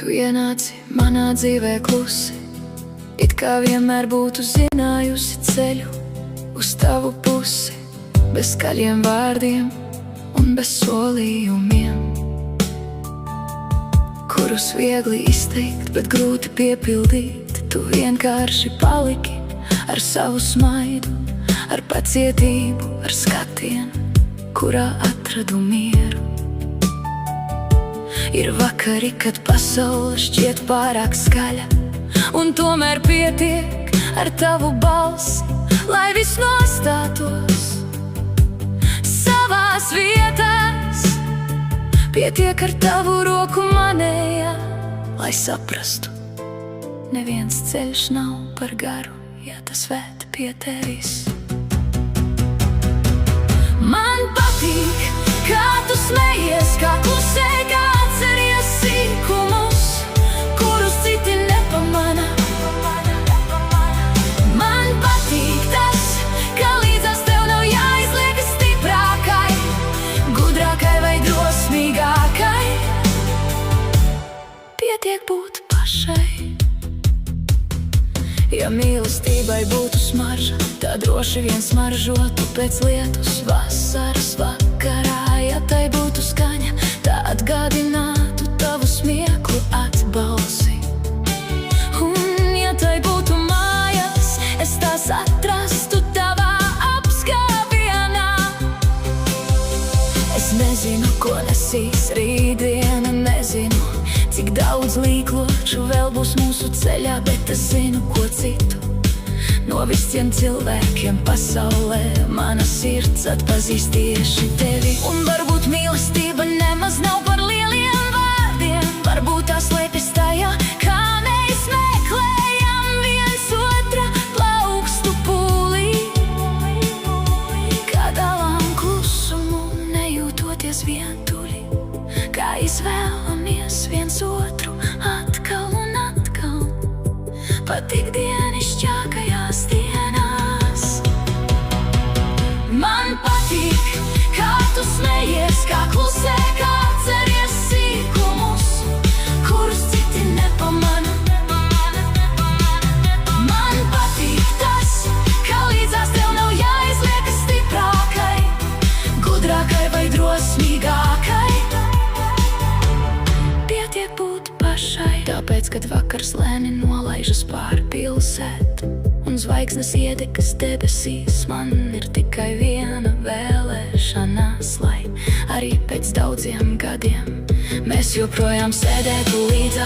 Tu ienāci manā dzīvē klusi, it kā vienmēr būtu zinājusi ceļu uz tavu pusi, bez skaļiem vārdiem un bez solījumiem, kurus viegli izteikt, bet grūti piepildīt. Tu vienkārši paliki ar savu smaidu, ar pacietību, ar skatienu, kurā atradu mieru. Ir vakari, kad pasaule šķiet pārāk skaļa, un tomēr pietiek ar tavu balsi, lai viss nostātos savās vietās. Pietiek ar tavu roku manējā, lai saprastu, neviens ceļš nav par garu, ja tas ved pie tevis. Man patīk, kā tu smejies, kā klusē, kā atceries sīkumus, kurus citi nepamana. Man patīk tas, ka līdzās tev nav jāizliekas stiprākai, gudrākai vai drosmīgākai. Pietiek būt pašai. Ja mīlestībai būtu smarža, tā droši vien smaržotu pēc lietus vasaras vakarā. Ja tai būtu skaņa, tā atgādinātu tavu smieklu atbalsi. Un ja tai būtu mājas, es tās atrastu tavā apskāvienā. Es nezinu, ko nesīs rītdiena, nezinu, cik daudz līkloču vēl būs mūsu ceļā, bet es zinu, ko citu. No visiem cilvēkiem pasaulē mana sirds atpazīst tieši tevi. Un varbūt mīlestība nemaz nav par lieliem vārdiem, varbūt tā slēpjas tajā, kā mēs meklējam viens otra plaukstu pūlī, kā dalām klusumu, nejūtoties vientuļi, kā izvēlamies viens otru atkal un atkal, pat ikdienišķākajās dienās. Man patīk, kā tu smejies, kā klusē, kā atceries sīkumus, kurus citi nepamana. Man patīk tas, ka līdzās tev nav jāizliekas stiprākai, gudrākai vai drosmīgākai. Pietiek būt pašai. Tāpēc, kad vakars lēni nolaižas pāri pilsētu un zvaigznes iedegas debesīs, man ir tikai viena vēlēšanās, lai arī pēc daudziem gadiem mēs joprojām sēdētu līdzās.